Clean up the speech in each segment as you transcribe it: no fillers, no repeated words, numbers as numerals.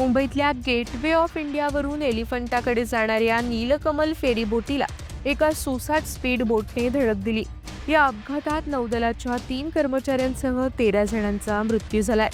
मुंबईतल्या gateway of इंडियावरून एलिफंटाकडे जाणाऱ्या नीलकमल फेरी बोटीला एका सुसाट स्पीड बोटने धडक दिली. या अपघातात नौदलाच्या 3 कर्मचाऱ्यांसह 13 जणांचा मृत्यू झालाय.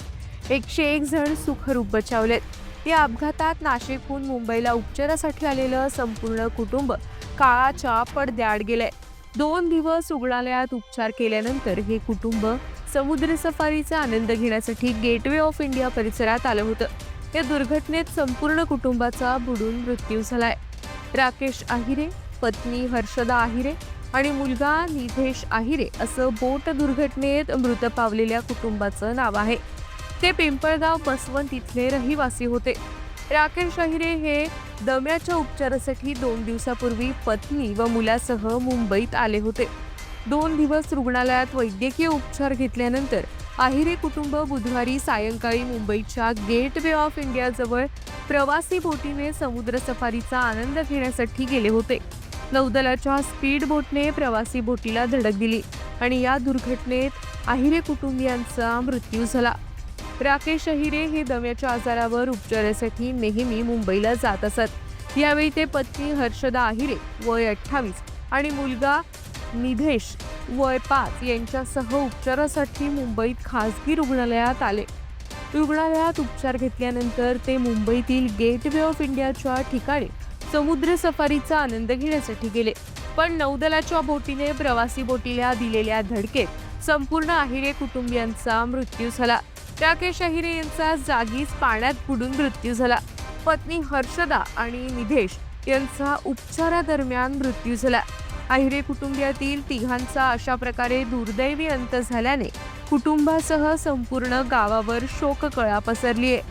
101 जण सुखरूप बचावलेत. या अपघातात नाशिकहून मुंबईला उपचारासाठी आलेलं संपूर्ण कुटुंब काळाच्या पडद्याआड गेलंय. 2 दिवस रुग्णालयात उपचार केल्यानंतर हे कुटुंब समुद्र सफारीचा आनंद घेण्यासाठी गेटवे ऑफ इंडिया परिसरात आलं होतं. या दुर्घटनेत संपूर्ण कुटुंबाचा बुडून मृत्यू झालाय. राकेश आहिरे, पत्नी हर्षदा आहिरे आणि मुलगा निधेश आहिरे असं बोट दुर्घटनेत मृत पावलेल्या कुटुंबाचं नाव आहे. ते पिंपळगाव बसवंत इथले रहिवासी होते. राकेश आहिरे हे दम्याच्या उपचारासाठी 2 दिवसापूर्वी पत्नी व मुलासह मुंबईत आले होते. 2 दिवस रुग्णालयात वैद्यकीय उपचार घेतल्यानंतर आहिरे कुटुंब बुधवारी सायंकाळी मुंबईच्या गेटवे ऑफ इंडिया जवळ प्रवासी बोटीने समुद्र सफारीचा आनंद घेण्यासाठी गेले होते. नौदलाच्या स्पीड बोटने प्रवासी बोटीला धडक दिली आणि या दुर्घटनेत आहिरे कुटुंबियांचा मृत्यू झाला. राकेश आहिरे हे दम्याच्या आजारावर उपचारासाठी नेहमी मुंबईला जात असत. यावेळी ते पत्नी हर्षदा आहिरे वय 28 आणि मुलगा निधेश वय 5 यांच्यासह उपचारासाठी मुंबईत खासगी रुग्णालयात आले. रुग्णालयात उपचार घेतल्यानंतर ते मुंबईतील गेटवे ऑफ इंडियाच्या ठिकाणी समुद्र सफारीचा आनंद घेण्यासाठी गेले. पण नौदलाच्या बोटीने प्रवासी बोटीला दिलेल्या धडकेत संपूर्ण आहिरे कुटुंबियांचा मृत्यू झाला. राकेश आहिरे यांचा जागीच पाण्यात बुडून मृत्यू झाला. पत्नी हर्षदा आणि निधेश यांचा उपचारादरम्यान मृत्यू झाला. आहिरे कुटुंबियातील 3घांचा अशा प्रकारे दुर्दैवी अंत झाल्याने कुटुंबासह संपूर्ण गावावर शोककळा पसरली आहे.